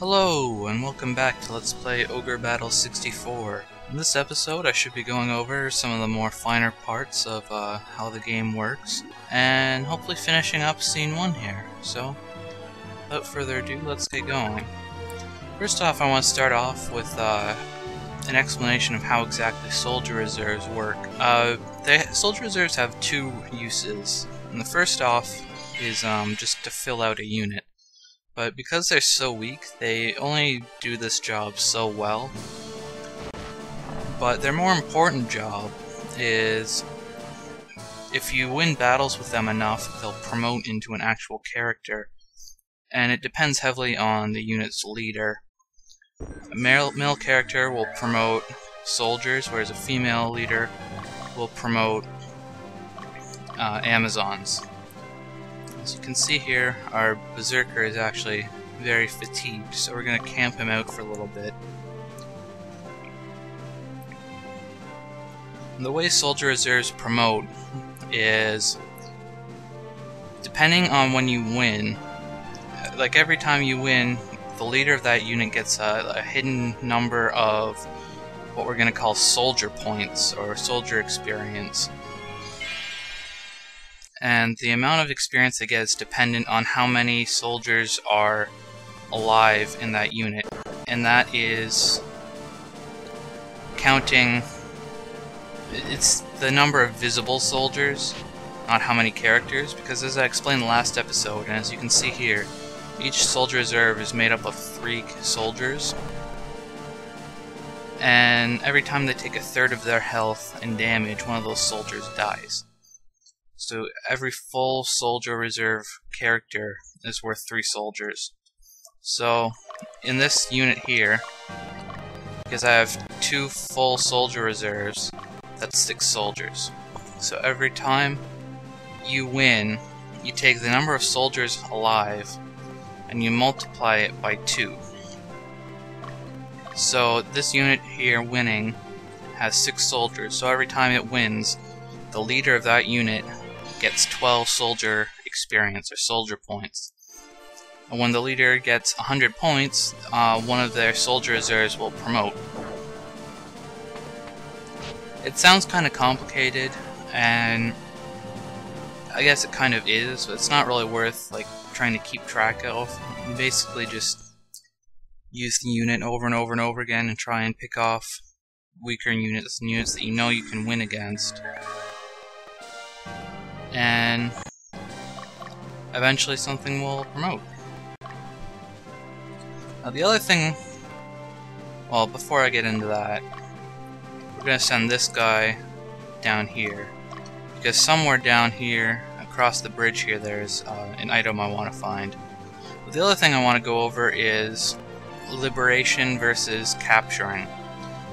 Hello, and welcome back to Let's Play Ogre Battle 64. In this episode, I should be going over some of the more finer parts of how the game works, and hopefully finishing up Scene 1 here. So, without further ado, let's get going. First off, I want to start off with an explanation of how exactly Soldier Reserves work. Soldier Reserves have two uses, and the first off is just to fill out a unit. But because they're so weak, they only do this job so well. But their more important job is, if you win battles with them enough, they'll promote into an actual character. And it depends heavily on the unit's leader. A male character will promote soldiers, whereas a female leader will promote Amazons. As you can see here, our Berserker is actually very fatigued, so we're going to camp him out for a little bit. And the way Soldier Reserves promote is, depending on when you win, like every time you win, the leader of that unit gets a hidden number of what we're going to call soldier points, or soldier experience. And the amount of experience they get is dependent on how many soldiers are alive in that unit. And that is counting, it's the number of visible soldiers, not how many characters, because as I explained in the last episode, and as you can see here, each soldier reserve is made up of 3 soldiers. And every time they take a third of their health and damage, one of those soldiers dies. So every full soldier reserve character is worth 3 soldiers. So in this unit here, because I have 2 full soldier reserves, that's 6 soldiers. So every time you win, you take the number of soldiers alive and you multiply it by 2. So this unit here winning has 6 soldiers, so every time it wins, the leader of that unit gets 12 soldier experience, or soldier points. And when the leader gets 100 points, one of their soldier reserves will promote. It sounds kind of complicated, and I guess it kind of is, but it's not really worth trying to keep track of. You basically just use the unit over and over and over again and try and pick off weaker units and units that you know you can win against. And eventually something will promote. Now the other thing, well, before I get into that, we're going to send this guy down here, because somewhere down here, across the bridge here, there's an item I want to find. But the other thing I want to go over is liberation versus capturing.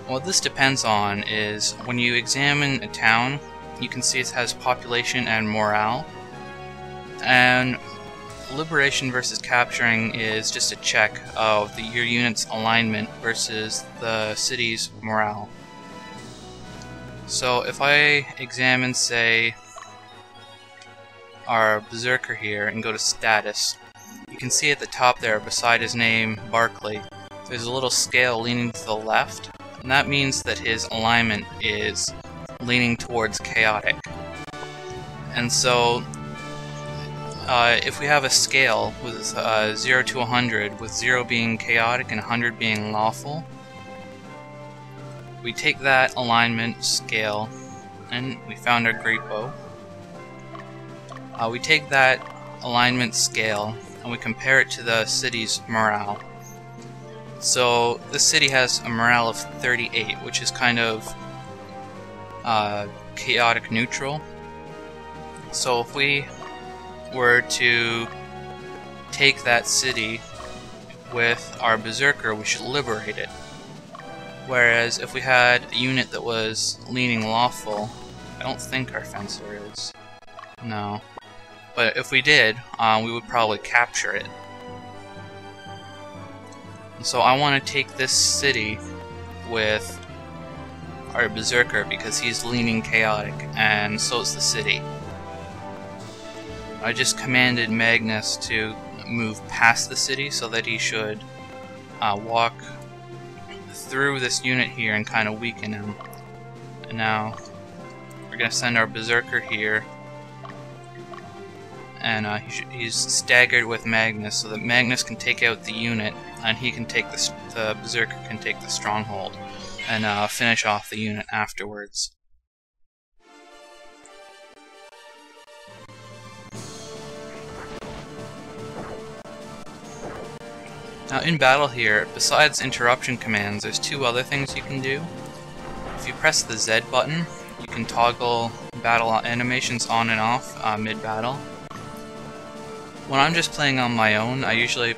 What this depends on is, when you examine a town, you can see it has population and morale, and liberation versus capturing is just a check of your unit's alignment versus the city's morale. So if I examine, say, our Berserker here and go to status, you can see at the top there, beside his name, Barkley, there's a little scale leaning to the left, and that means that his alignment is leaning towards chaotic. And so if we have a scale with 0 to 100, with 0 being chaotic and 100 being lawful, we take that alignment scale, and we found our great bow. We take that alignment scale and we compare it to the city's morale. So the city has a morale of 38, which is kind of chaotic neutral. So if we were to take that city with our Berserker, we should liberate it. Whereas if we had a unit that was leaning lawful, I don't think our fencer is. No. But if we did, we would probably capture it. And so I want to take this city with our Berserker because he's leaning chaotic, and so is the city. I just commanded Magnus to move past the city so that he should walk through this unit here and kind of weaken him. And now we're going to send our Berserker here. And he's staggered with Magnus, so that Magnus can take out the unit, and he can take the Berserker can take the Stronghold, and finish off the unit afterwards. Now in battle here, besides interruption commands, there's two other things you can do. If you press the Z button, you can toggle battle animations on and off mid-battle. When I'm just playing on my own, I usually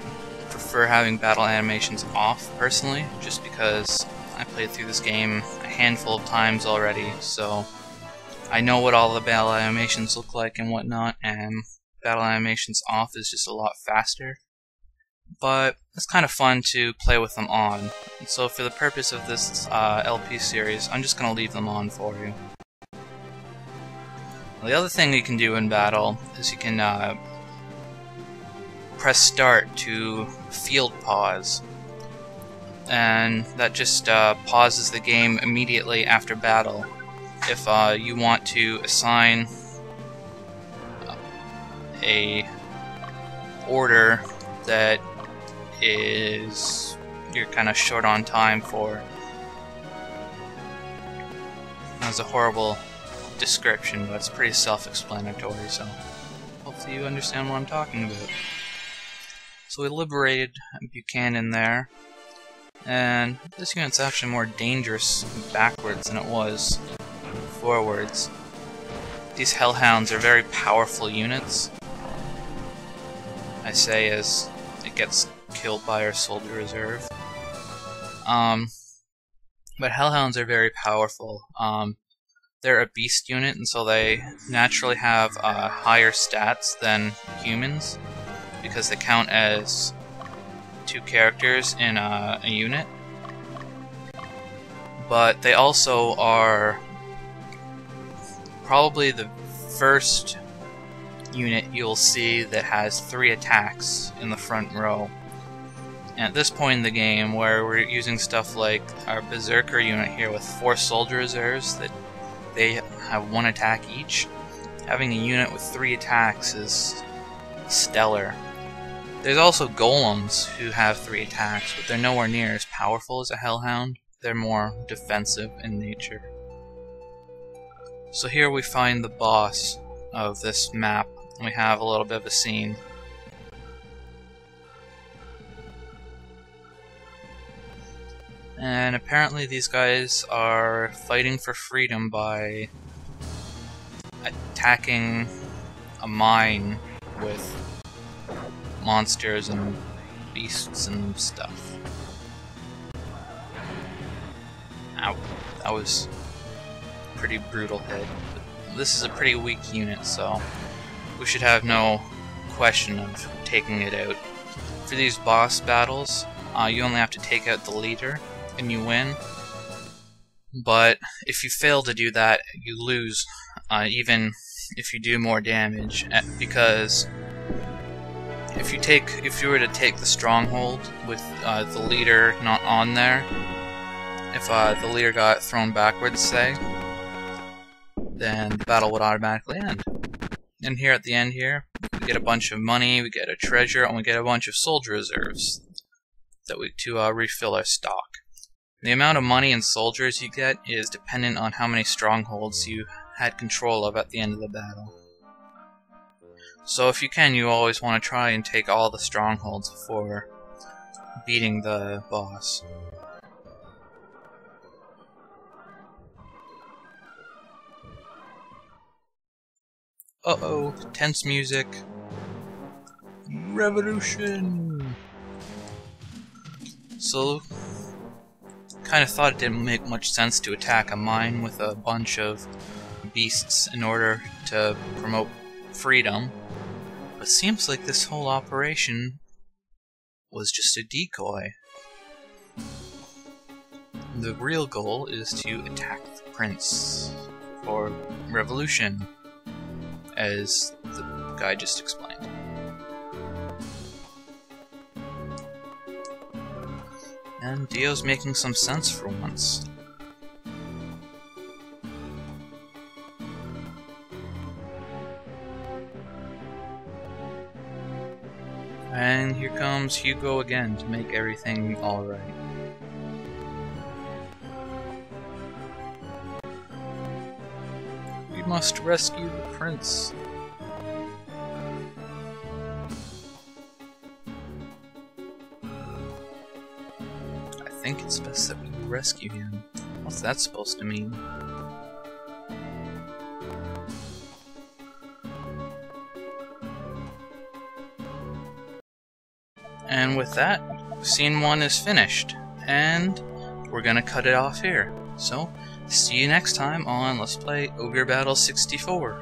prefer having battle animations off, personally, just because I played through this game a handful of times already, so I know what all the battle animations look like and whatnot, and battle animations off is just a lot faster. But it's kind of fun to play with them on, and so for the purpose of this LP series, I'm just going to leave them on for you. The other thing you can do in battle is you can press start to field pause, and that just pauses the game immediately after battle. If you want to assign a order that you're kind of short on time for. That's a horrible description, but it's pretty self-explanatory, so hopefully you understand what I'm talking about. So we liberated Buchanan there, and this unit's actually more dangerous backwards than it was forwards. These Hellhounds are very powerful units, I say as it gets killed by our soldier reserve. But Hellhounds are very powerful. They're a beast unit, and so they naturally have higher stats than humans, because they count as two characters in a unit. But they also are probably the first unit you'll see that has 3 attacks in the front row. And at this point in the game, where we're using stuff like our Berserker unit here with 4 soldier reserves that they have 1 attack each, having a unit with 3 attacks is stellar. There's also golems who have 3 attacks, but they're nowhere near as powerful as a Hellhound. They're more defensive in nature. So here we find the boss of this map, and we have a little bit of a scene. And apparently these guys are fighting for freedom by attacking a mine with monsters and beasts and stuff. Ow, that was a pretty brutal hit. But this is a pretty weak unit, so we should have no question of taking it out. For these boss battles, you only have to take out the leader and you win. But if you fail to do that, you lose, even if you do more damage, because if you were to take the Stronghold with the leader not on there, if the leader got thrown backwards, say, then the battle would automatically end. And here at the end here, we get a bunch of money, we get a treasure, and we get a bunch of soldier reserves to refill our stock. The amount of money and soldiers you get is dependent on how many strongholds you had control of at the end of the battle. So if you can, you always want to try and take all the strongholds before beating the boss. Uh-oh, tense music. Revolution! So, kind of thought it didn't make much sense to attack a mine with a bunch of beasts in order to promote freedom, but seems like this whole operation was just a decoy. The real goal is to attack the prince for revolution, as the guy just explained. And Dio's making some sense for once. And here comes Hugo again to make everything alright. We must rescue the prince. I think it's best that we rescue him. What's that supposed to mean? And with that, scene 1 is finished, and we're gonna cut it off here. So, see you next time on Let's Play Ogre Battle 64.